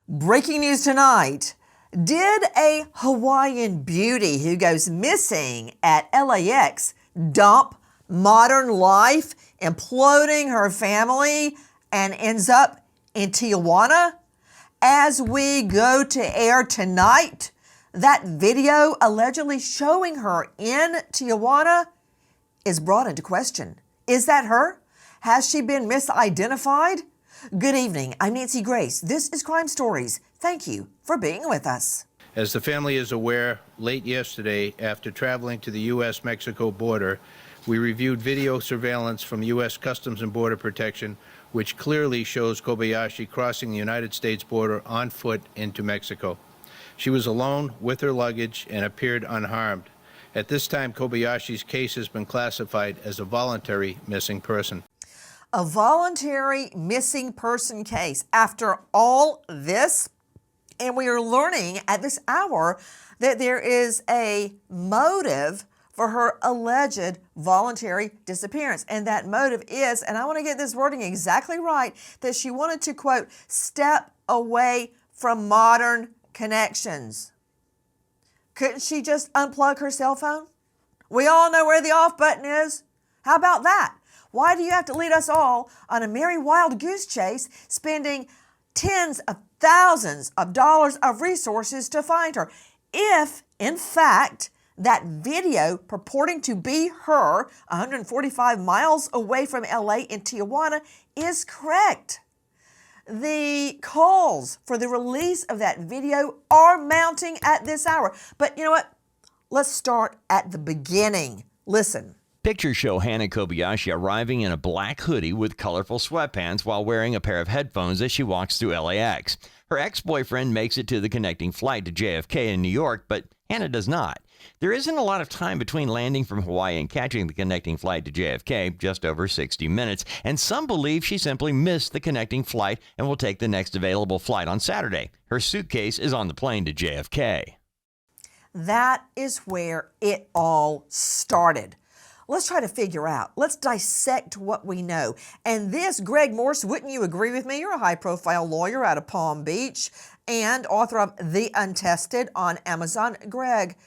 Breaking news tonight. Did a Hawaiian beauty who goes missing at LAX dump modern life, imploding her family, and ends up in Tijuana? As we go to air tonight, that video allegedly showing her in Tijuana is brought into question. Is that her? Has she been misidentified? Good evening. I'm Nancy Grace. This is Crime Stories. Thank you for being with us. As the family is aware, late yesterday, after traveling to the U.S. Mexico border, we reviewed video surveillance from U.S. Customs and Border Protection, which clearly shows Kobayashi crossing the United States border on foot into Mexico. She was alone with her luggage and appeared unharmed. At this time, Kobayashi's case has been classified as a voluntary missing person. A voluntary missing person case. After all this, and we are learning at this hour that there is a motive for her alleged voluntary disappearance. And that motive is, and I want to get this wording exactly right, that she wanted to, quote, step away from modern connections. Couldn't she just unplug her cell phone? We all know where the off button is. How about that? Why do you have to lead us all on a merry wild goose chase, spending tens of thousands of dollars of resources to find her? If, in fact, that video purporting to be her 145 miles away from LA in Tijuana is correct. The calls for the release of that video are mounting at this hour. But you know what? Let's start at the beginning. Listen. Pictures show Hannah Kobayashi arriving in a black hoodie with colorful sweatpants while wearing a pair of headphones as she walks through LAX. Her ex-boyfriend makes it to the connecting flight to JFK in New York, but Hannah does not. There isn't a lot of time between landing from Hawaii and catching the connecting flight to JFK, just over 60 minutes, and some believe she simply missed the connecting flight and will take the next available flight on Saturday. Her suitcase is on the plane to JFK. That is where it all started. Let's try to figure out. Let's dissect what we know. And this, Greg Morse, wouldn't you agree with me? You're a high-profile lawyer out of Palm Beach and author of The Untested on Amazon. Greg,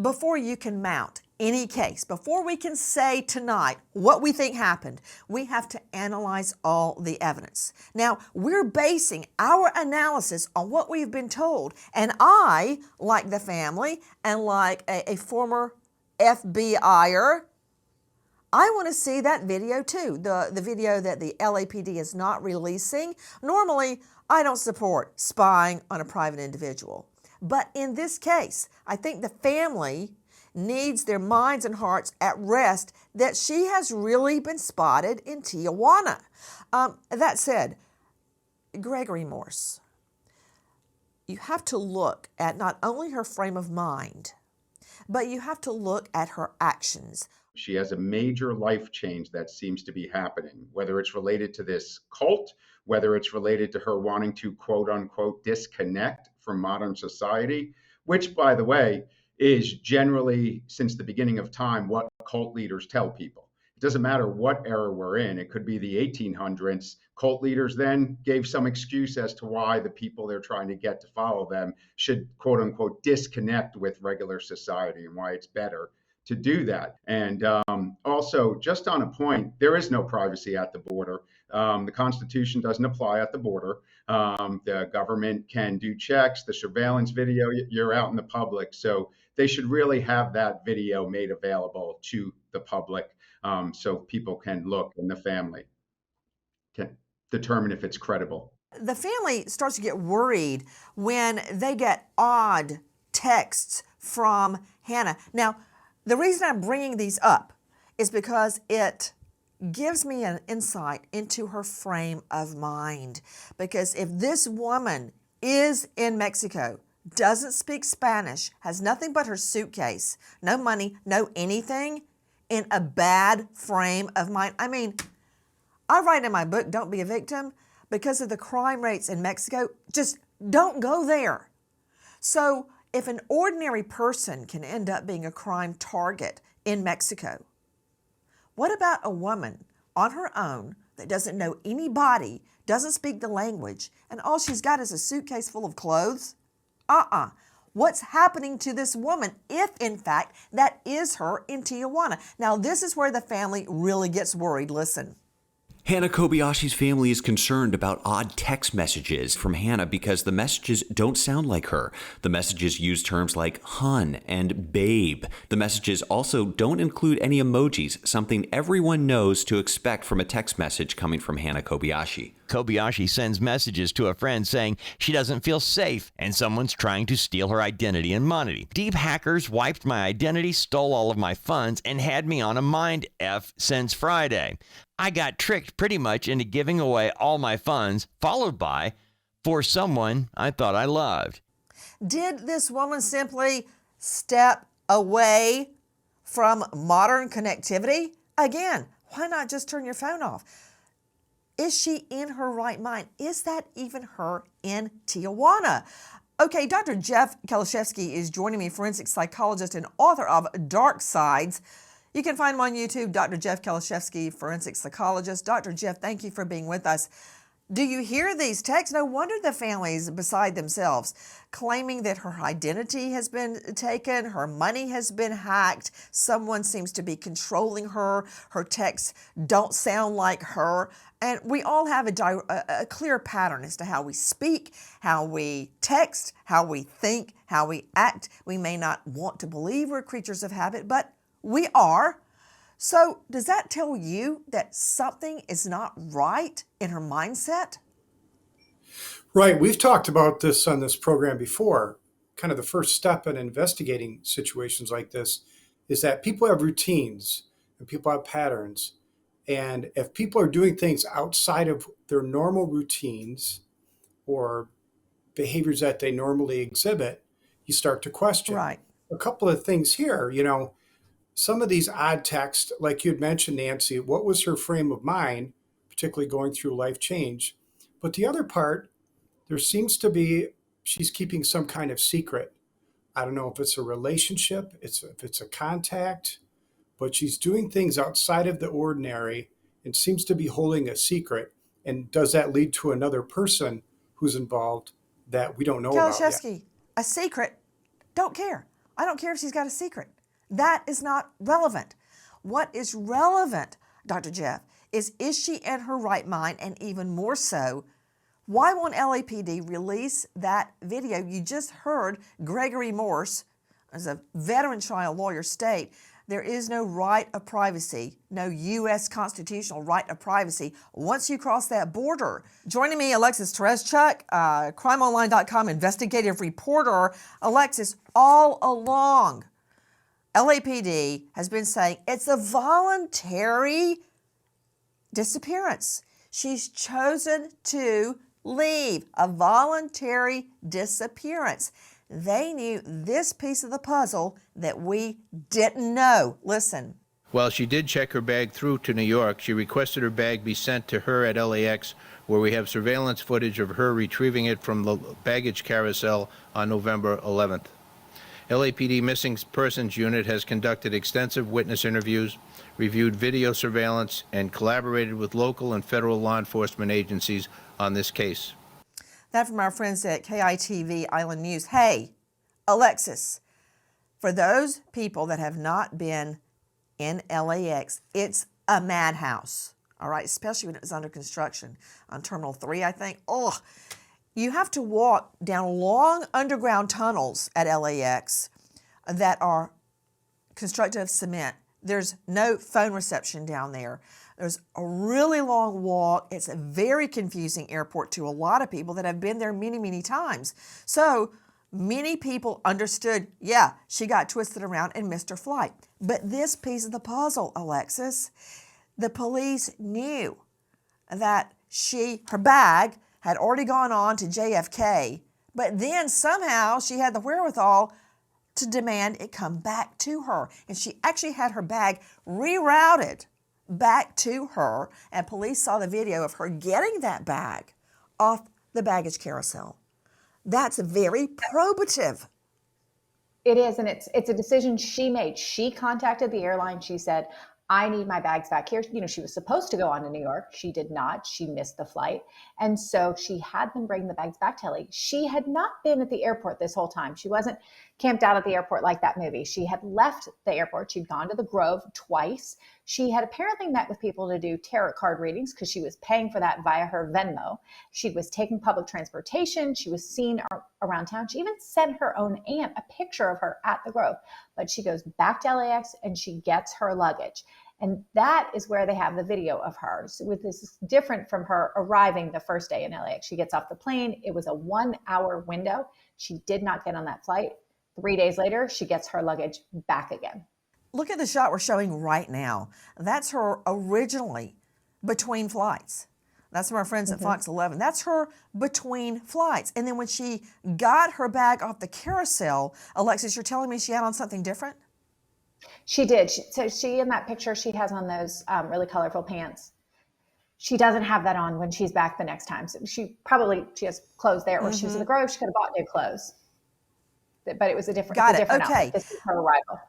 before you can mount any case, before we can say tonight what we think happened, we have to analyze all the evidence. Now, we're basing our analysis on what we've been told. And I, like the family and like a former FBI'er, I want to see that video too, the video that the LAPD is not releasing. Normally, I don't support spying on a private individual. But in this case, I think the family needs their minds and hearts at rest that she has really been spotted in Tijuana. That said, Gregory Morse, you have to look at not only her frame of mind, but you have to look at her actions. She has a major life change that seems to be happening, whether it's related to this cult, whether it's related to her wanting to, quote unquote, disconnect from modern society, which, by the way, is generally, since the beginning of time, what cult leaders tell people. It doesn't matter what era we're in. It could be the 1800s. Cult leaders then gave some excuse as to why the people they're trying to get to follow them should, quote unquote, disconnect with regular society, and why it's better to do that. And also, just on a point, there is no privacy at the border. The Constitution doesn't apply at the border. The government can do checks, the surveillance video, you're out in the public. So they should really have that video made available to the public so people can look and the family can determine if it's credible. The family starts to get worried when they get odd texts from Hannah. Now, the reason I'm bringing these up is because it gives me an insight into her frame of mind. Because if this woman is in Mexico, doesn't speak Spanish, has nothing but her suitcase, no money, no anything, in a bad frame of mind. I mean, I write in my book, Don't Be a Victim, because of the crime rates in Mexico. Just don't go there. So if an ordinary person can end up being a crime target in Mexico, what about a woman on her own that doesn't know anybody, doesn't speak the language, and all she's got is a suitcase full of clothes? What's happening to this woman if, in fact, that is her in Tijuana? Now, this is where the family really gets worried. Listen. Hannah Kobayashi's family is concerned about odd text messages from Hannah because the messages don't sound like her. The messages use terms like hun and babe. The messages also don't include any emojis, something everyone knows to expect from a text message coming from Hannah Kobayashi. Kobayashi sends messages to a friend saying she doesn't feel safe and someone's trying to steal her identity and money. Deep hackers wiped my identity, stole all of my funds, and had me on a mind F since Friday. I got tricked pretty much into giving away all my funds, followed by, for someone I thought I loved. Did this woman simply step away from modern connectivity? Again, why not just turn your phone off? Is she in her right mind? Is that even her in Tijuana? Okay, Dr. Jeff Kieliszewski is joining me, forensic psychologist and author of Dark Sides. You can find him on YouTube, Dr. Jeff Kieliszewski, forensic psychologist. Dr. Jeff, thank you for being with us. Do you hear these texts? No wonder the family's beside themselves, claiming that her identity has been taken, her money has been hacked, someone seems to be controlling her, her texts don't sound like her. And we all have a clear pattern as to how we speak, how we text, how we think, how we act. We may not want to believe we're creatures of habit, but we are. So does that tell you that something is not right in her mindset? Right. We've talked about this on this program before. Kind of the first step in investigating situations like this is that people have routines and people have patterns. And if people are doing things outside of their normal routines or behaviors that they normally exhibit, you start to question. Right. A couple of things here, some of these odd texts, like you had mentioned, Nancy, what was her frame of mind, particularly going through life change? But the other part, there seems to be, she's keeping some kind of secret. I don't know if it's a relationship, if it's a contact, but she's doing things outside of the ordinary and seems to be holding a secret. And does that lead to another person who's involved that we don't know about yet? Kieliszewski, a secret, don't care. I don't care if she's got a secret. That is not relevant. What is relevant, Dr. Jeff, is she in her right mind? And even more so, why won't LAPD release that video? You just heard Gregory Morse, as a veteran trial lawyer, state there is no right of privacy, no U.S. constitutional right of privacy once you cross that border. Joining me, Alexis Tereszczuk, crimeonline.com investigative reporter. Alexis, all along, LAPD has been saying it's a voluntary disappearance. She's chosen to leave, a voluntary disappearance. They knew this piece of the puzzle that we didn't know. Listen. While she did check her bag through to New York, she requested her bag be sent to her at LAX, where we have surveillance footage of her retrieving it from the baggage carousel on November 11th. LAPD Missing Persons Unit has conducted extensive witness interviews, reviewed video surveillance, and collaborated with local and federal law enforcement agencies on this case. That from our friends at KITV Island News. Hey, Alexis, for those people that have not been in LAX, it's a madhouse, all right, especially when it was under construction on Terminal 3, I think. Oh, you have to walk down long underground tunnels at LAX that are constructed of cement. There's no phone reception down there. There's a really long walk. It's a very confusing airport to a lot of people that have been there many, many times. So many people understood, yeah, she got twisted around and missed her flight. But this piece of the puzzle, Alexis, the police knew that her bag had already gone on to JFK, but then somehow she had the wherewithal to demand it come back to her. And she actually had her bag rerouted back to her, and police saw the video of her getting that bag off the baggage carousel. That's very probative. It is, and it's a decision she made. She contacted the airline. She said, I need my bags back here. She was supposed to go on to New York. She did not. She missed the flight. And so she had them bring the bags back to LA. She had not been at the airport this whole time. She wasn't camped out at the airport like that movie. She had left the airport. She'd gone to the Grove twice. She had apparently met with people to do tarot card readings because she was paying for that via her Venmo. She was taking public transportation. She was seen around town. She even sent her own aunt a picture of her at the Grove. But she goes back to LAX and she gets her luggage. And that is where they have the video of her. So this is different from her arriving the first day in LAX. She gets off the plane. It was a 1-hour window. She did not get on that flight. 3 days later, she gets her luggage back again. Look at the shot we're showing right now. That's her originally between flights. That's from our friends at Fox 11. That's her between flights. And then when she got her bag off the carousel, Alexis, you're telling me she had on something different? She did. So she, in that picture, she has on those really colorful pants. She doesn't have that on when she's back the next time. So she has clothes there, or she was in the Grove. She could have bought new clothes. But it was a different Okay. outfit. This is her arrival.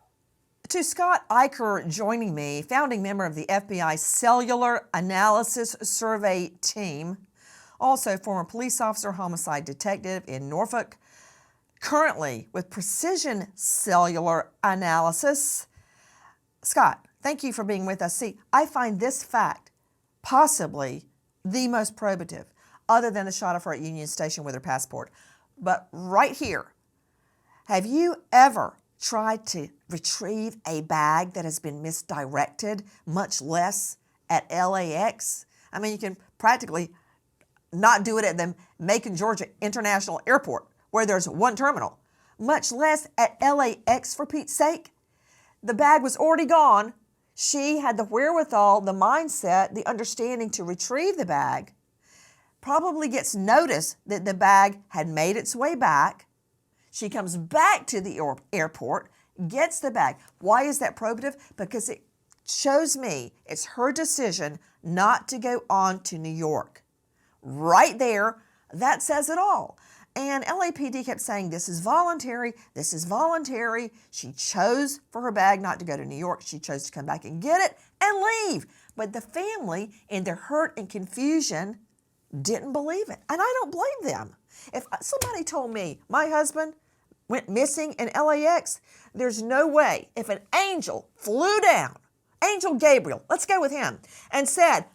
To Scott Eicher joining me, founding member of the FBI Cellular Analysis Survey Team, also former police officer, homicide detective in Norfolk, currently with Precision Cellular Analysis. Scott, thank you for being with us. See, I find this fact possibly the most probative, other than the shot of her at Union Station with her passport. But right here, have you ever tried to retrieve a bag that has been misdirected, much less at LAX? I mean, you can practically not do it at the Macon, Georgia International Airport, where there's one terminal, much less at LAX, for Pete's sake. The bag was already gone. She had the wherewithal, the mindset, the understanding to retrieve the bag, probably gets notice that the bag had made its way back. She comes back to the airport, gets the bag. Why is that probative? Because it shows me it's her decision not to go on to New York. Right there, that says it all. And LAPD kept saying, this is voluntary, this is voluntary. She chose for her bag not to go to New York. She chose to come back and get it and leave. But the family, in their hurt and confusion, didn't believe it. And I don't blame them. If somebody told me my husband went missing in LAX, there's no way. If an angel flew down, Angel Gabriel, let's go with him, and said,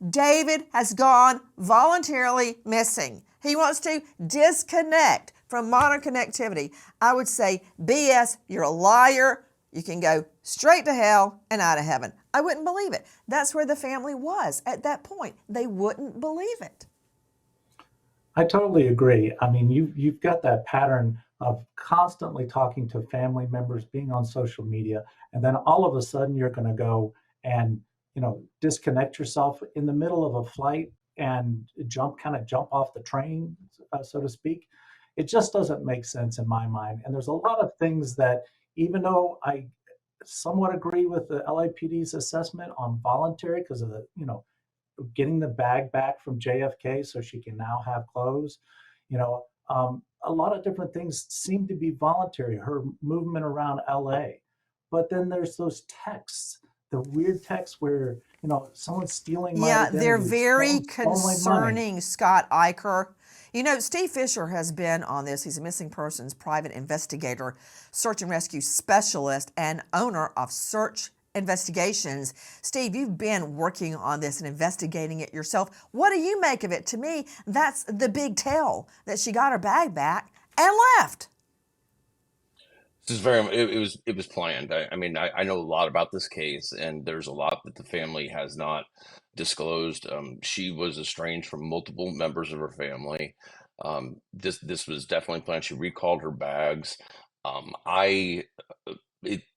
David has gone voluntarily missing. He wants to disconnect from modern connectivity. I would say, BS, you're a liar. You can go straight to hell and out of heaven. I wouldn't believe it. That's where the family was at that point. They wouldn't believe it. I totally agree. I mean, you've got that pattern of constantly talking to family members, being on social media, and then all of a sudden you're going to go and disconnect yourself in the middle of a flight and jump off the train, so to speak. It just doesn't make sense in my mind. And there's a lot of things that, even though I somewhat agree with the LAPD's assessment on voluntary because of the getting the bag back from JFK so she can now have clothes. A lot of different things seem to be voluntary, her movement around LA. But then there's those texts, the weird texts where, someone's stealing my identity. Yeah, they're very stolen my money. concerning, Scott Eicher. Steve Fischer has been on this. He's a missing persons private investigator, search and rescue specialist, and owner of Search Investigations. Steve, you've been working on this and investigating it yourself. What do you make of it? To me, that's the big tell, that she got her bag back and left. This is it was planned. I know a lot about this case, and there's a lot that the family has not disclosed. She was estranged from multiple members of her family. This was definitely planned. She recalled her bags.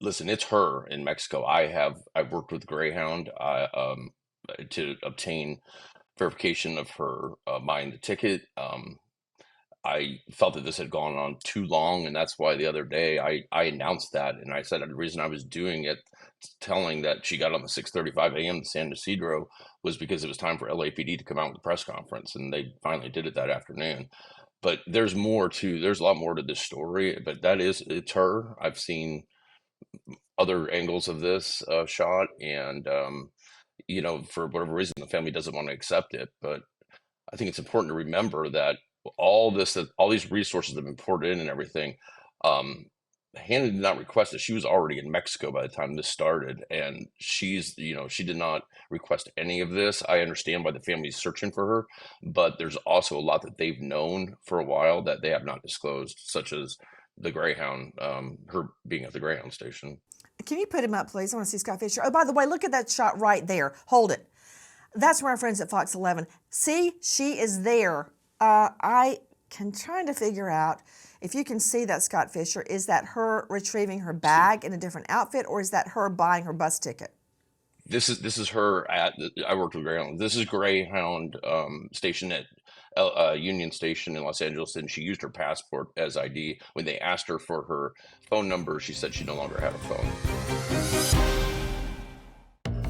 Listen, it's her in Mexico. I've worked with Greyhound to obtain verification of her buying the ticket. I felt that this had gone on too long, and that's why the other day I announced that, and I said the reason I was doing it, telling that she got on the 6:35 a.m. to San Ysidro, was because it was time for LAPD to come out with a press conference, and they finally did it that afternoon. But there's a lot more to this story, but it's her. I've seen other angles of this shot, and for whatever reason, the family doesn't want to accept it. But I think it's important to remember that all these resources have been poured in and everything. Um, Hannah did not request it. She was already in Mexico by the time this started, and she did not request any of this. I understand why the family's searching for her, but there's also a lot that they've known for a while that they have not disclosed, such as the Greyhound, her being at the Greyhound station. Can you put him up, please? I want to see Scott Fischer. Oh, by the way, look at that shot right there. Hold it. That's from our friends at Fox 11. See, she is there. I can try to figure out if you can see that, Scott Fischer. Is that her retrieving her bag in a different outfit, or is that her buying her bus ticket? This is her I worked with Greyhound. This is Greyhound station at Union Station in Los Angeles, and she used her passport as ID. When they asked her for her phone number, she said she no longer had a phone.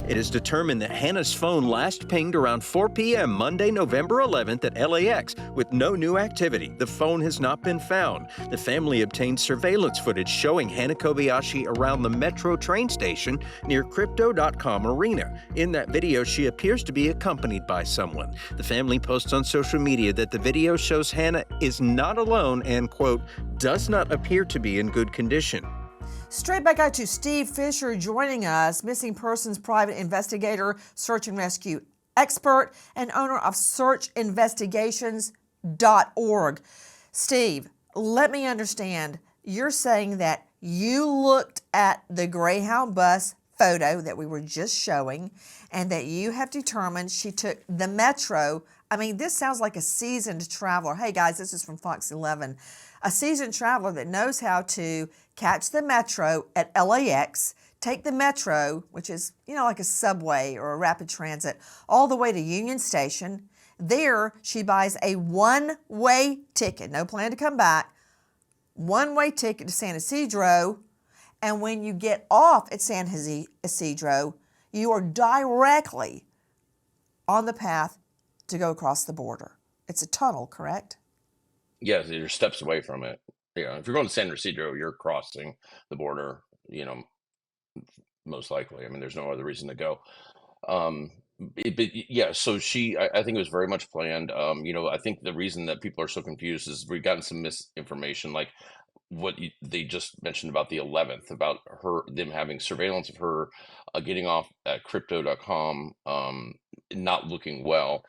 It is determined that Hannah's phone last pinged around 4 p.m. Monday, November 11th at LAX with no new activity. The phone has not been found. The family obtained surveillance footage showing Hannah Kobayashi around the metro train station near Crypto.com Arena. In that video, she appears to be accompanied by someone. The family posts on social media that the video shows Hannah is not alone and, quote, does not appear to be in good condition. Straight back out to Steve Fischer joining us, missing persons private investigator, search and rescue expert, and owner of searchinvestigations.org. Steve, let me understand. You're saying that you looked at the Greyhound bus photo that we were just showing, and that you have determined she took the metro. I mean, this sounds like a seasoned traveler. Hey guys, this is from Fox 11. A seasoned traveler that knows how to catch the metro at LAX, take the metro, which is, like a subway or a rapid transit, all the way to Union Station. There, she buys a one-way ticket, no plan to come back, one-way ticket to San Ysidro. And when you get off at San Ysidro, you are directly on the path to go across the border. It's a tunnel, correct? Yes, you're steps away from it. If you're going to San Ysidro, you're crossing the border, most likely. I mean, there's no other reason to go. So I think it was very much planned. I think the reason that people are so confused is we've gotten some misinformation, like what they just mentioned about the 11th, about them having surveillance of her getting off at Crypto.com, not looking well.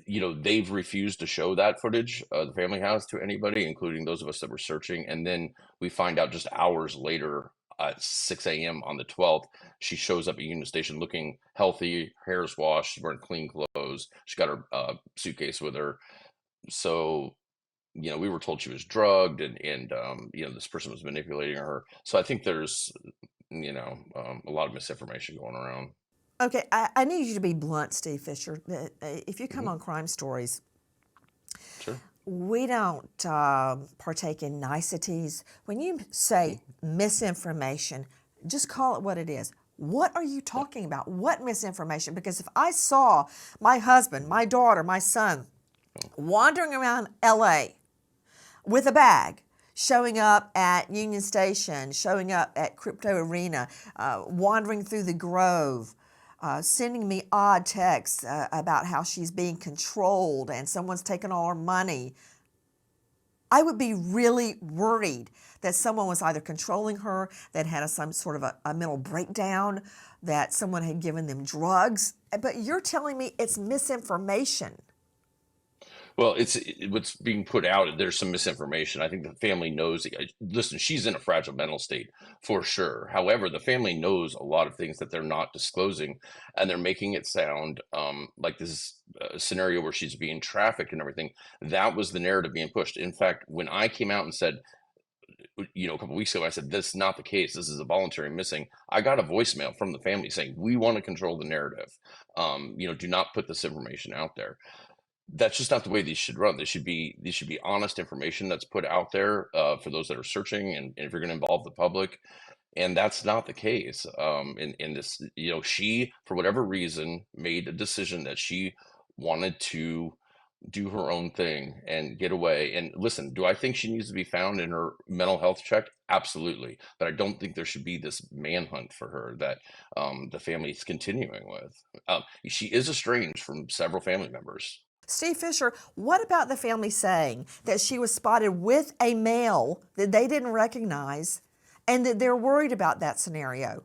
They've refused to show that footage, the family has, to anybody, including those of us that were searching. And then we find out just hours later at 6 a.m. on the 12th, she shows up at Union Station looking healthy, hair's washed, she's wearing clean clothes. She got her suitcase with her. So, we were told she was drugged and this person was manipulating her. So I think there's, a lot of misinformation going around. Okay, I need you to be blunt, Steve Fischer. If you come on Crime Stories, Sure. we don't partake in niceties. When you say misinformation, just call it what it is. What are you talking about? What misinformation? Because if I saw my husband, my daughter, my son wandering around LA with a bag, showing up at Union Station, showing up at Crypto Arena, wandering through the Grove, sending me odd texts about how she's being controlled and someone's taken all her money, I would be really worried that someone was either controlling her, that had some sort of a mental breakdown, that someone had given them drugs. But you're telling me it's misinformation. Well, what's being put out. There's some misinformation. I think the family knows. Listen, she's in a fragile mental state for sure. However, the family knows a lot of things that they're not disclosing, and they're making it sound like this is a scenario where she's being trafficked and everything. That was the narrative being pushed. In fact, when I came out and said, a couple weeks ago, I said, this is not the case. This is a voluntary missing. I got a voicemail from the family saying, we want to control the narrative. Do not put this information out there. That's just not the way these should run. These should be honest information that's put out there for those that are searching, and if you're going to involve the public. And that's not the case. In this, she, for whatever reason, made a decision that she wanted to do her own thing and get away. And listen, do I think she needs to be found in her mental health check? Absolutely. But I don't think there should be this manhunt for her that the family is continuing with. She is estranged from several family members. Steve Fischer, what about the family saying that she was spotted with a male that they didn't recognize and that they're worried about that scenario?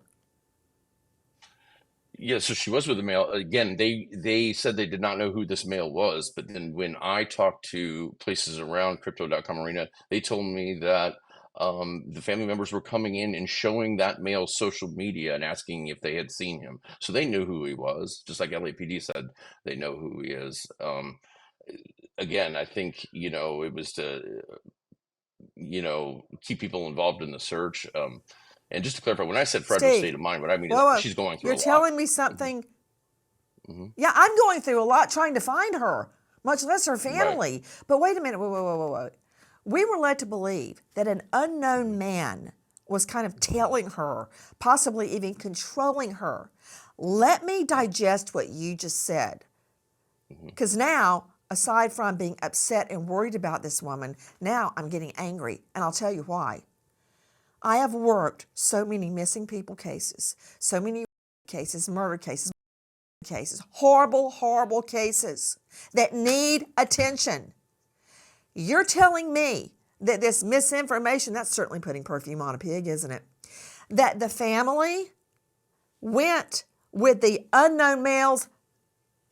Yeah, so she was with a male. Again, they said they did not know who this male was, but then when I talked to places around crypto.com arena, they told me that the family members were coming in and showing that male's social media and asking if they had seen him. So they knew who he was, just like LAPD said they know who he is. Again, I think, it was to, keep people involved in the search. And just to clarify, when I said fragile Steve, state of mind, what I mean whoa, is she's going through you're a lot. telling me something. Mhm. Yeah, I'm going through a lot trying to find her, much less her family. Right. But wait a minute, whoa. We were led to believe that an unknown man was kind of tailing her, possibly even controlling her. Let me digest what you just said. Because now, aside from being upset and worried about this woman, now I'm getting angry, and I'll tell you why. I have worked so many missing people cases, so many cases, murder cases, horrible, horrible cases that need attention. You're telling me that this misinformation, that's certainly putting perfume on a pig, isn't it? That the family went with the unknown male's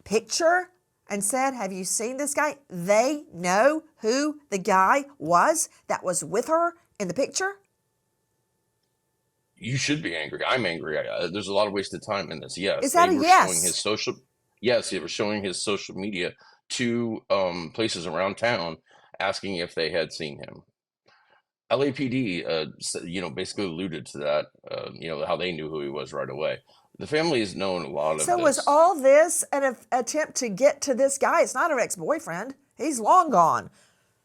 picture and said, have you seen this guy? They know who the guy was that was with her in the picture? You should be angry. I'm angry. There's a lot of wasted time in this. Yes, Is that they a were yes? showing his social. Yes, they were showing his social media to places around town, asking if they had seen him. LAPD, basically alluded to that. How they knew who he was right away. The family has known a lot of So was this. all this an attempt to get to this guy? It's not her ex-boyfriend. He's long gone.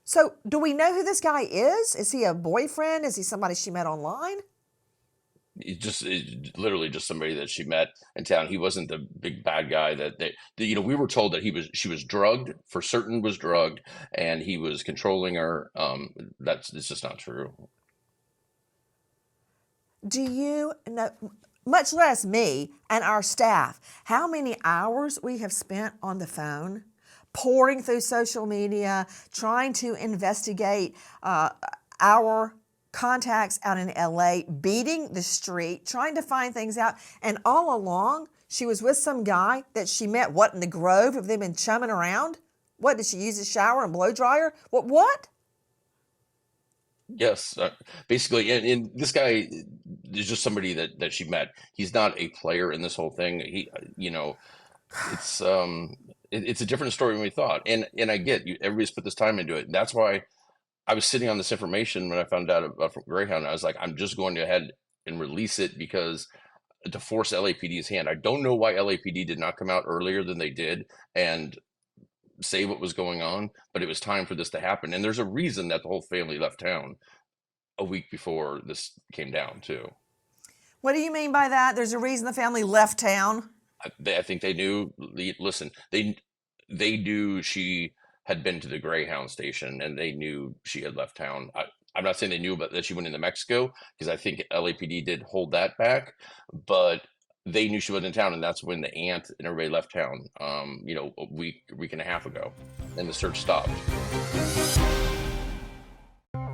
So do we know who this guy is? Is he a boyfriend? Is he somebody she met online? It's literally just somebody that she met in town. He wasn't the big bad guy we were told that she was drugged, for certain was drugged, and he was controlling her. It's just not true. Do you know, much less me and our staff, how many hours we have spent on the phone, pouring through social media, trying to investigate our contacts out in LA, beating the street, trying to find things out. And all along, she was with some guy that she met, in the Grove? Have they been chumming around? What, did she use a shower and blow dryer? What? Yes, basically, and this guy is just somebody that she met. He's not a player in this whole thing. It's it's a different story than we thought. And I get everybody's put this time into it. That's why I was sitting on this information when I found out about from Greyhound. I was like, I'm just going to ahead and release it because to force LAPD's hand. I don't know why LAPD did not come out earlier than they did and say what was going on, but it was time for this to happen. And there's a reason that the whole family left town a week before this came down too. What do you mean by that? There's a reason the family left town? I think they knew. Listen, they knew she had been to the Greyhound station, and they knew she had left town. I'm not saying they knew about that she went into Mexico, because I think LAPD did hold that back, but they knew she was in town, and that's when the aunt and everybody left town. A week and a half ago, and the search stopped.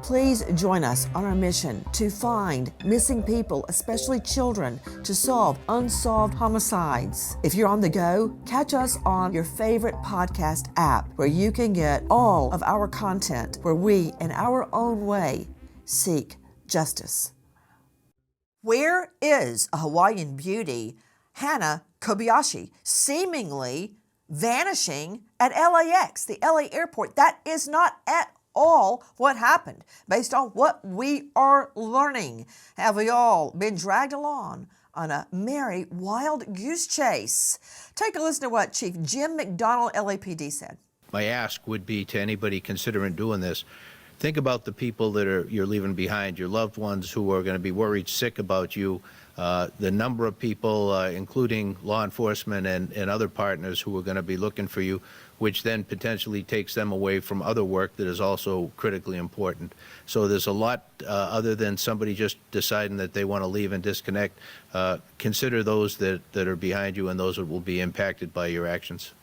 Please join us on our mission to find missing people, especially children, to solve unsolved homicides. If you're on the go, catch us on your favorite podcast app, where you can get all of our content, where we, in our own way, seek justice. Where is a Hawaiian beauty, Hannah Kobayashi, seemingly vanishing at LAX, the LA airport? That is not at all what happened, based on what we are learning. Have we all been dragged along on a merry wild goose chase? Take a listen to what Chief Jim McDonald, LAPD, said. My ask would be to anybody considering doing this, think about the people that you're leaving behind, your loved ones who are going to be worried sick about you, the number of people, including law enforcement and other partners who are going to be looking for you. which then potentially takes them away from other work that is also critically important. So there's a lot other than somebody just deciding that they want to leave and disconnect. Consider those that are behind you and those that will be impacted by your actions.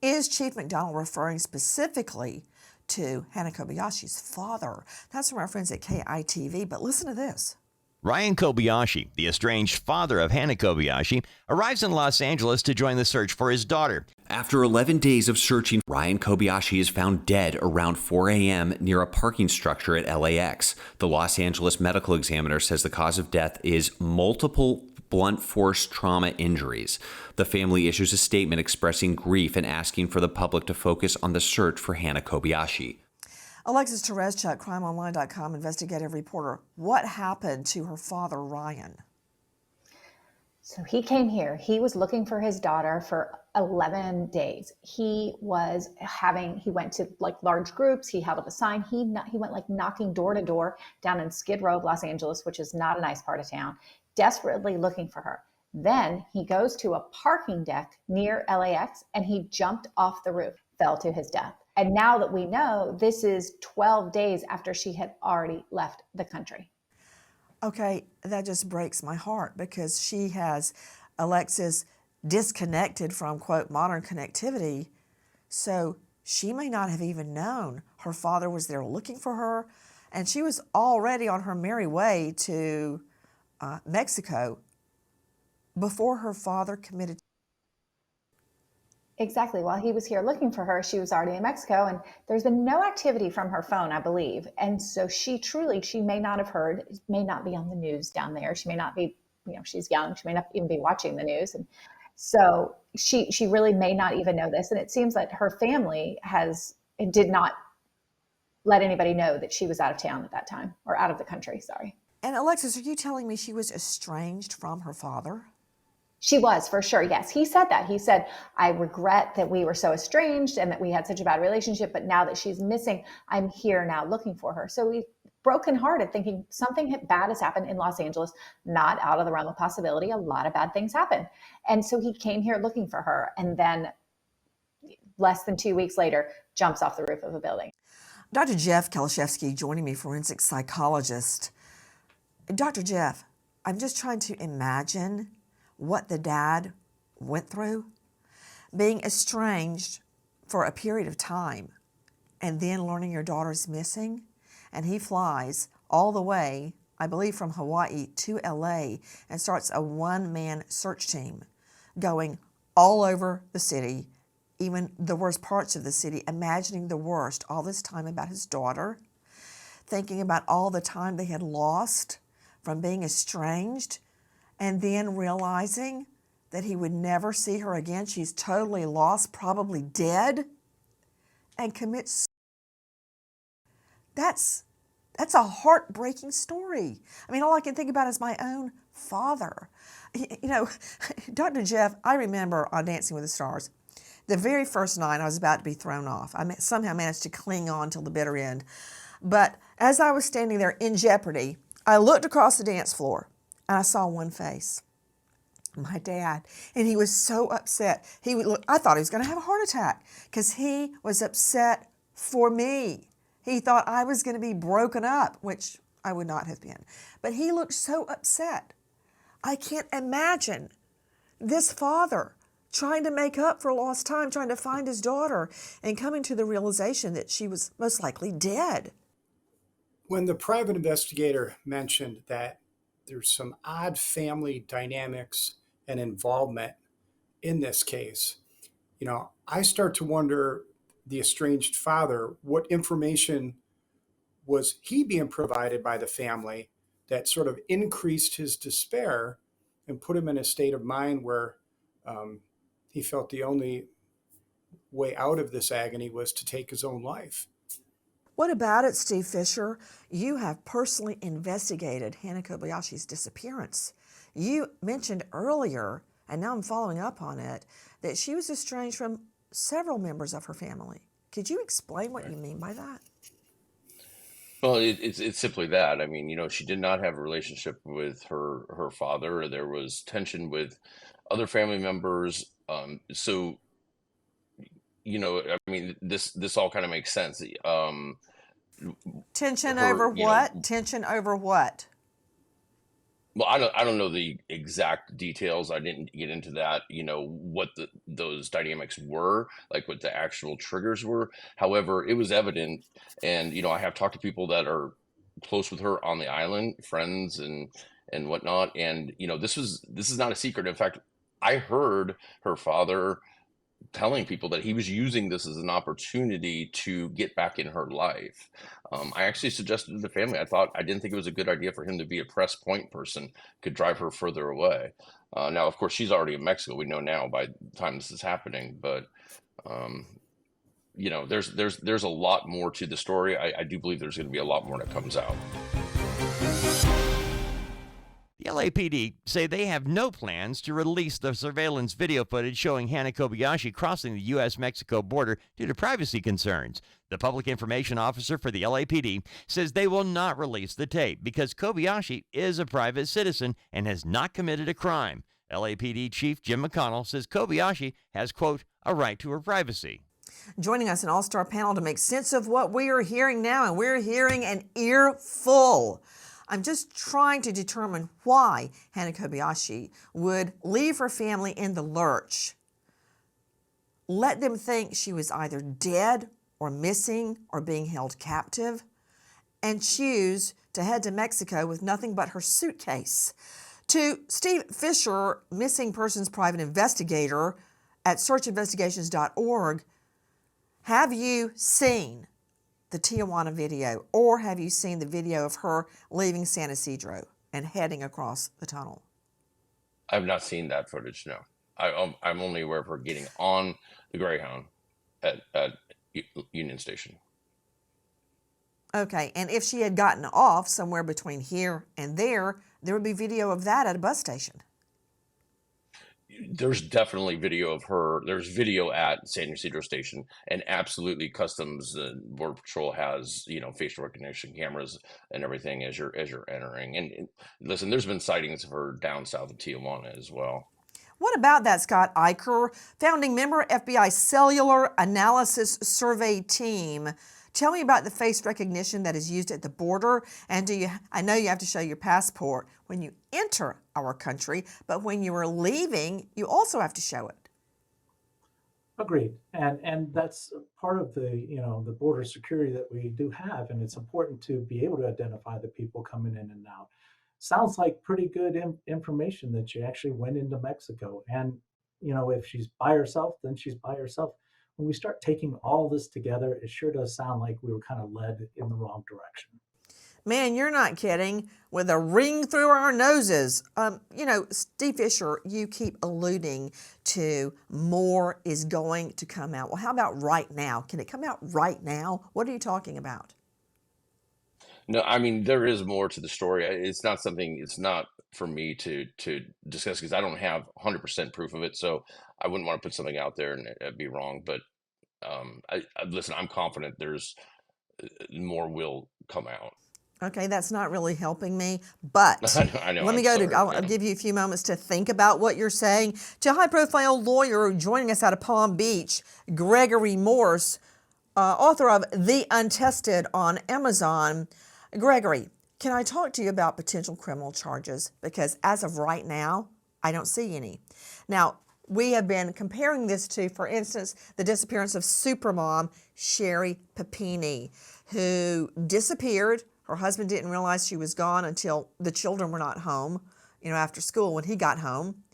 Is Chief McDonald referring specifically to Hannah Kobayashi's father? That's from our friends at KITV, but listen to this. Ryan Kobayashi, the estranged father of Hannah Kobayashi, arrives in Los Angeles to join the search for his daughter. After 11 days of searching, Ryan Kobayashi is found dead around 4 a.m. near a parking structure at LAX. The Los Angeles medical examiner says the cause of death is multiple blunt force trauma injuries. The family issues a statement expressing grief and asking for the public to focus on the search for Hannah Kobayashi. Alexis Tereszczuk, crimeonline.com investigative reporter. What happened to her father, Ryan? So he came here. He was looking for his daughter for 11 days. He went to like large groups. He held up a sign. He went like knocking door to door down in Skid Row of Los Angeles, which is not a nice part of town, desperately looking for her. Then he goes to a parking deck near LAX and he jumped off the roof, fell to his death. And now that we know, this is 12 days after she had already left the country. Okay, that just breaks my heart because she has Alexis disconnected from, quote, modern connectivity. So she may not have even known her father was there looking for her. And she was already on her merry way to Mexico before her father committed. Exactly. While he was here looking for her, she was already in Mexico, and there's been no activity from her phone, I believe. And so she may not have heard, may not be on the news down there. She may not be, she's young. She may not even be watching the news. And so she really may not even know this. And it seems that her family did not let anybody know that she was out of town at that time, or out of the country, sorry. And Alexis, are you telling me she was estranged from her father? She was, for sure. Yes. He said that. He said, I regret that we were so estranged and that we had such a bad relationship, but now that she's missing, I'm here now looking for her. So we brokenhearted, thinking something bad has happened in Los Angeles, not out of the realm of possibility. A lot of bad things happen. And so he came here looking for her, and then less than 2 weeks later, jumps off the roof of a building. Dr. Jeff Kieliszewski joining me, forensic psychologist. Dr. Jeff, I'm just trying to imagine what the dad went through, being estranged for a period of time, and then learning your daughter's missing, and he flies all the way, I believe from Hawaii to LA, and starts a one-man search team going all over the city, even the worst parts of the city, imagining the worst all this time about his daughter, thinking about all the time they had lost from being estranged, and then realizing that he would never see her again. She's totally lost, probably dead, and commits. That's a heartbreaking story. I mean, all I can think about is my own father. Dr. Jeff, I remember on Dancing with the Stars, the very first night I was about to be thrown off. I somehow managed to cling on till the bitter end. But as I was standing there in jeopardy, I looked across the dance floor and I saw one face, my dad, and he was so upset. I thought he was going to have a heart attack because he was upset for me. He thought I was going to be broken up, which I would not have been. But he looked so upset. I can't imagine this father trying to make up for lost time, trying to find his daughter, and coming to the realization that she was most likely dead. When the private investigator mentioned that there's some odd family dynamics and involvement in this case, I start to wonder, the estranged father, what information was he being provided by the family that sort of increased his despair and put him in a state of mind where he felt the only way out of this agony was to take his own life. What about it, Steve Fischer? You have personally investigated Hannah Kobayashi's disappearance. You mentioned earlier, and now I'm following up on it, that she was estranged from several members of her family. Could you explain what you mean by that? Well, it's simply that. I mean, she did not have a relationship with her father. There was tension with other family members. So I mean, this all kind of makes sense. Tension Her, over what? Tension over what? well, I don't know the exact details. I didn't get into that, what those dynamics were, like what the actual triggers were. However, it was evident, and I have talked to people that are close with her on the island, friends and whatnot, and this is not a secret. In fact, I heard her father telling people that he was using this as an opportunity to get back in her life. I actually suggested to the family, I didn't think it was a good idea for him to be a press point person, could drive her further away. Now, of course, she's already in Mexico. We know now by the time this is happening, but um, there's a lot more to the story. I do believe there's going to be a lot more that comes out. The LAPD say they have no plans to release the surveillance video footage showing Hannah Kobayashi crossing the U.S. Mexico border due to privacy concerns. The public information officer for the LAPD says they will not release the tape because Kobayashi is a private citizen and has not committed a crime. LAPD Chief Jim McConnell says Kobayashi has, quote, a right to her privacy. Joining us, an all-star panel to make sense of what we are hearing now, and we're hearing an earful. I'm just trying to determine why Hannah Kobayashi would leave her family in the lurch, let them think she was either dead or missing or being held captive, and choose to head to Mexico with nothing but her suitcase. To Steve Fischer, missing persons private investigator at searchinvestigations.org, have you seen the Tijuana video, or have you seen the video of her leaving San Ysidro and heading across the tunnel? I've not seen that footage, no. I'm only aware of her getting on the Greyhound at Union Station. Okay, and if she had gotten off somewhere between here and there would be video of that at a bus station. There's definitely video of her. There's video at San Ysidro Station, and absolutely Customs and Border Patrol has, facial recognition cameras and everything as you're entering. And listen, there's been sightings of her down south of Tijuana as well. What about that, Scott Eicher, founding member, FBI Cellular Analysis Survey Team? Tell me about the face recognition that is used at the border. And I know you have to show your passport when you enter our country, but when you are leaving, you also have to show it. Agreed. And that's part of the, the border security that we do have. And it's important to be able to identify the people coming in and out. Sounds like pretty good information that she actually went into Mexico. And, if she's by herself, then she's by herself. When we start taking all this together, it sure does sound like we were kind of led in the wrong direction. Man, you're not kidding. With a ring through our noses. Steve Fischer, you keep alluding to more is going to come out. Well, how about right now? Can it come out right now? What are you talking about? No, I mean, there is more to the story. It's not for me to discuss because I don't have 100% proof of it. So I wouldn't want to put something out there and it'd be wrong. But listen, I'm confident there's more will come out. Okay, that's not really helping me, but I know, let me I'll give you a few moments to think about what you're saying. To high-profile lawyer joining us out of Palm Beach, Gregory Morse, author of The Untested on Amazon. Gregory, can I talk to you about potential criminal charges? Because as of right now, I don't see any. Now, we have been comparing this to, for instance, the disappearance of supermom Sherry Papini, who disappeared. Her husband didn't realize she was gone until the children were not home, after school when he got home.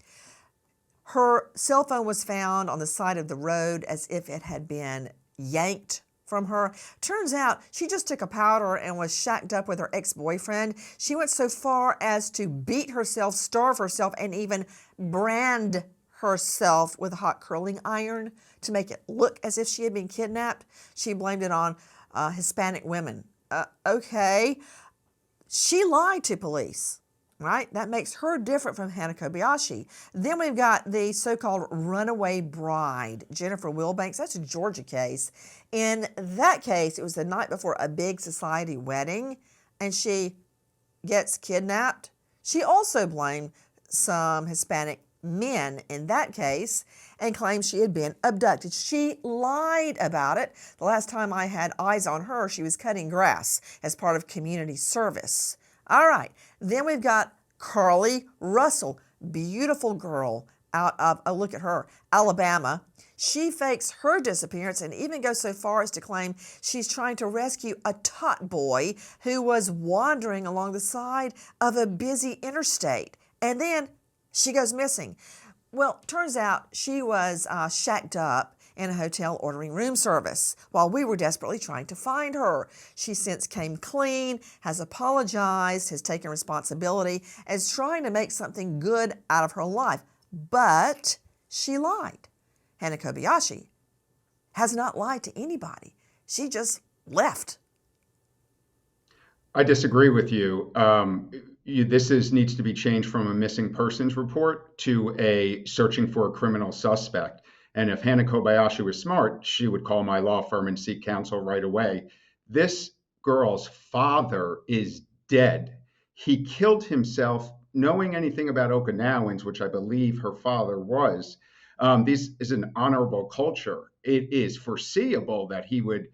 Her cell phone was found on the side of the road as if it had been yanked from her. Turns out she just took a powder and was shacked up with her ex-boyfriend. She went so far as to beat herself, starve herself, and even brand herself with a hot curling iron to make it look as if she had been kidnapped. She blamed it on Hispanic women. Okay. She lied to police, right? That makes her different from Hannah Kobayashi. Then we've got the so-called runaway bride, Jennifer Wilbanks. That's a Georgia case. In that case, it was the night before a big society wedding, and she gets kidnapped. She also blamed some Hispanic men in that case and claimed she had been abducted. She lied about it. The last time I had eyes on her, she was cutting grass as part of community service. All right, then we've got Carly Russell, beautiful girl out of, oh, look at her, Alabama. She fakes her disappearance and even goes so far as to claim she's trying to rescue a tot boy who was wandering along the side of a busy interstate. And then she goes missing. Well, turns out she was shacked up in a hotel ordering room service while we were desperately trying to find her. She since came clean, has apologized, has taken responsibility, and is trying to make something good out of her life. But she lied. Hannah Kobayashi has not lied to anybody. She just left. I disagree with you. This needs to be changed from a missing persons report to a searching for a criminal suspect. And if Hannah Kobayashi was smart, she would call my law firm and seek counsel right away. This girl's father is dead. He killed himself knowing anything about Okinawans, which I believe her father was. This is an honorable culture. It is foreseeable that he would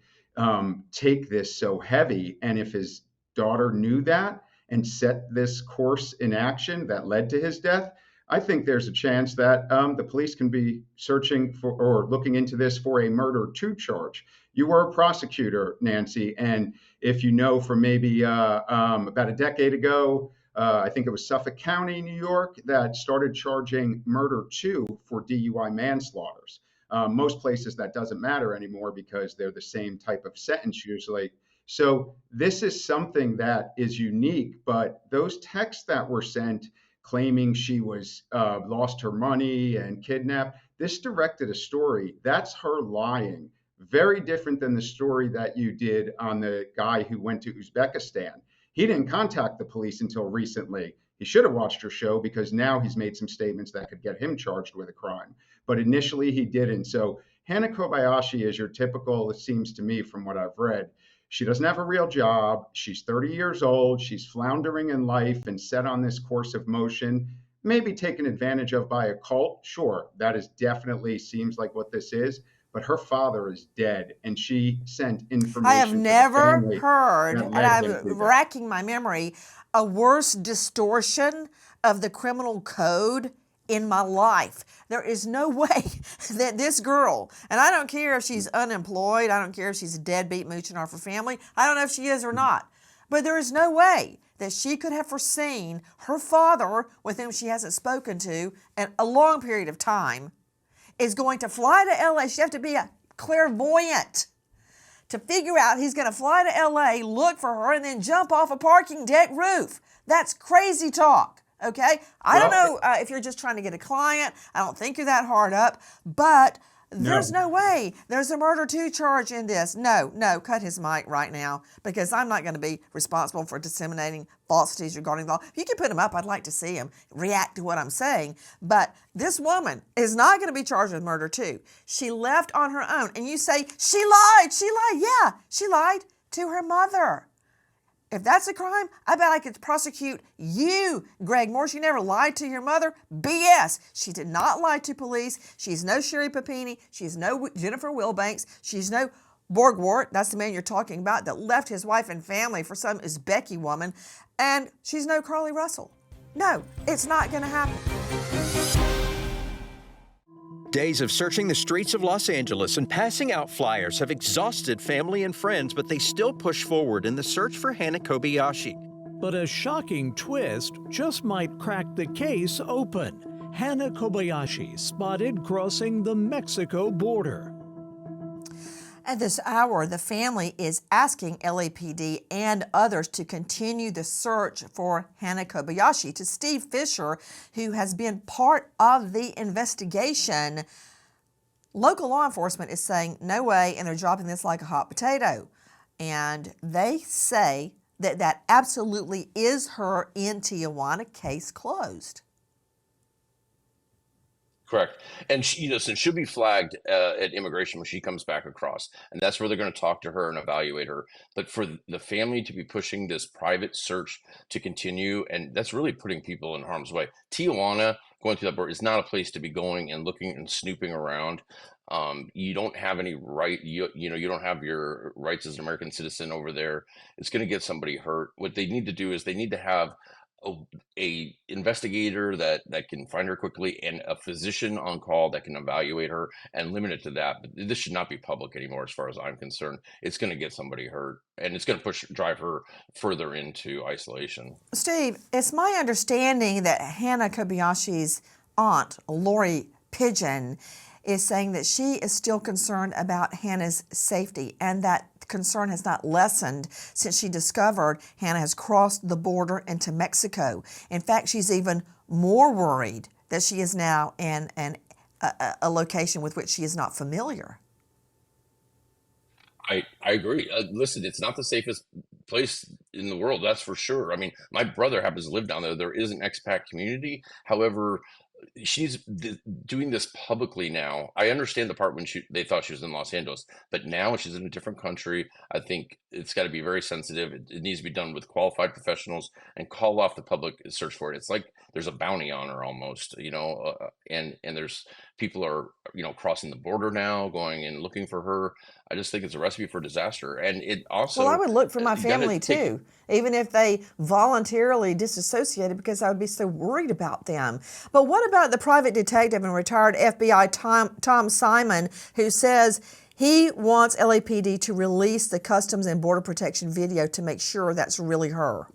take this so heavy. And if his daughter knew that and set this course in action that led to his death, I think there's a chance that the police can be searching for or looking into this for a murder 2 charge. You were a prosecutor, Nancy, and if you know from maybe about a decade ago, I think it was Suffolk County, New York, that started charging murder 2 for DUI manslaughters. Most places that doesn't matter anymore because they're the same type of sentence usually. So this is something that is unique, but those texts that were sent claiming she was lost her money and kidnapped, this directed a story. That's her lying. Very different than the story that you did on the guy who went to Uzbekistan. He didn't contact the police until recently. He should have watched her show because now he's made some statements that could get him charged with a crime. But initially he didn't. So Hannah Kobayashi is your typical, it seems to me from what I've read, she doesn't have a real job. She's 30 years old. She's floundering in life and set on this course of motion, maybe taken advantage of by a cult. Sure, that is definitely seems like what this is. But her father is dead, and she sent information. I have never to the heard, that and led him I'm to that. racking my memory, a worse distortion of the criminal code in my life. There is no way that this girl, and I don't care if she's unemployed, I don't care if she's a deadbeat mooching off her family, I don't know if she is or not, but there is no way that she could have foreseen her father, with whom she hasn't spoken to in a long period of time, is going to fly to LA. She'd have to be a clairvoyant to figure out he's going to fly to LA, look for her, and then jump off a parking deck roof. That's crazy talk. Okay, I don't know if you're just trying to get a client. I don't think you're that hard up, but there's no way there's a murder 2 charge in this. No, cut his mic right now because I'm not going to be responsible for disseminating falsities regarding the law. If you can put him up, I'd like to see him react to what I'm saying. But this woman is not going to be charged with murder 2. She left on her own. And you say, she lied. Yeah, she lied to her mother. If that's a crime, I bet I could prosecute you, Greg Morse. You never lied to your mother. BS. She did not lie to police. She's no Sherry Papini. She's no Jennifer Wilbanks. She's no Borgwart. That's the man you're talking about that left his wife and family for some Uzbeki woman. And she's no Carly Russell. No, it's not going to happen. Days of searching the streets of Los Angeles and passing out flyers have exhausted family and friends, but they still push forward in the search for Hannah Kobayashi. But a shocking twist just might crack the case open. Hannah Kobayashi spotted crossing the Mexico border. At this hour, the family is asking LAPD and others to continue the search for Hannah Kobayashi. To Steve Fischer, who has been part of the investigation, local law enforcement is saying no way, and they're dropping this like a hot potato. And they say that that absolutely is her in Tijuana, case closed. Correct. And she, so she'll be flagged at immigration when she comes back across. And that's where they're going to talk to her and evaluate her. But for the family to be pushing this private search to continue, and that's really putting people in harm's way. Tijuana, going through that border, is not a place to be going and looking and snooping around. You don't have any right, you don't have your rights as an American citizen over there. It's going to get somebody hurt. What they need to do is they need to have a investigator that can find her quickly, and a physician on call that can evaluate her, and limit it to that. But this should not be public anymore, as far as I'm concerned. It's going to get somebody hurt, and it's going to drive her further into isolation. Steve, it's my understanding that Hannah Kobayashi's aunt, Lori Pigeon, is saying that she is still concerned about Hannah's safety, and that concern has not lessened since she discovered Hannah has crossed the border into Mexico. In fact, she's even more worried that she is now in a location with which she is not familiar. I agree. Listen, it's not the safest place in the world, that's for sure. I mean, my brother happens to live down there. There is an expat community. However, she's doing this publicly now. I understand the part when they thought she was in Los Angeles, but now she's in a different country. I think it's got to be very sensitive. It needs to be done with qualified professionals and call off the public search for it. It's like there's a bounty on her almost, and there's people are, crossing the border now, going and looking for her. I just think it's a recipe for disaster. And it also, well, I would look for my family too, even if they voluntarily disassociated, because I would be so worried about them. But what about the private detective and retired FBI Tom Simon, who says he wants LAPD to release the Customs and Border Protection video to make sure that's really her?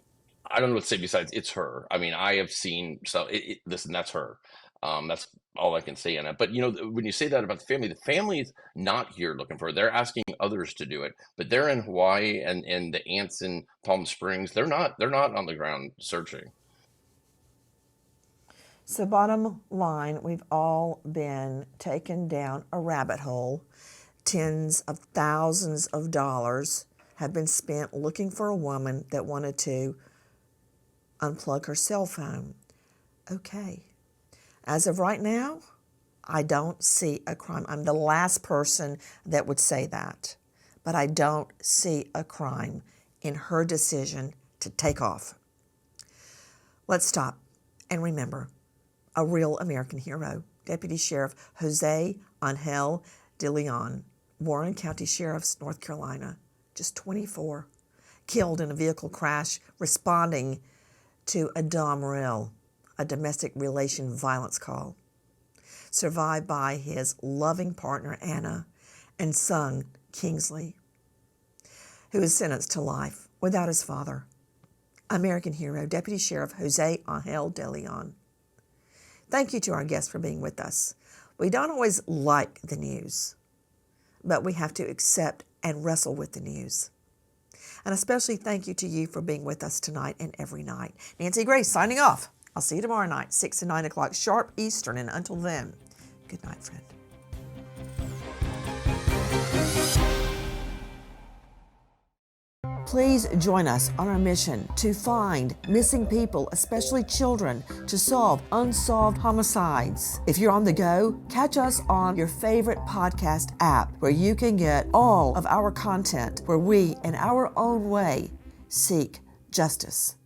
I don't know what to say besides it's her. I mean, I have seen, so listen, that's her. That's all I can say on it. But when you say that about the family is not here looking for her. They're asking others to do it. But they're in Hawaii, and the aunts in Palm Springs. They're not on the ground searching. So bottom line, we've all been taken down a rabbit hole. Tens of thousands of dollars have been spent looking for a woman that wanted to unplug her cell phone. Okay. As of right now, I don't see a crime. I'm the last person that would say that, but I don't see a crime in her decision to take off. Let's stop and remember a real American hero, Deputy Sheriff Jose Angel de Leon, Warren County Sheriff's North Carolina, just 24, killed in a vehicle crash responding to a DOMREL, a domestic relation violence call, survived by his loving partner Anna and son Kingsley, who was sentenced to life without his father. American hero, Deputy Sheriff Jose Angel de Leon. Thank you to our guests for being with us. We don't always like the news, but we have to accept and wrestle with the news. And especially thank you to you for being with us tonight and every night. Nancy Grace signing off. I'll see you tomorrow night, 6 to 9 o'clock sharp Eastern. And until then, good night, friend. Please join us on our mission to find missing people, especially children, to solve unsolved homicides. If you're on the go, catch us on your favorite podcast app, where you can get all of our content, where we, in our own way, seek justice.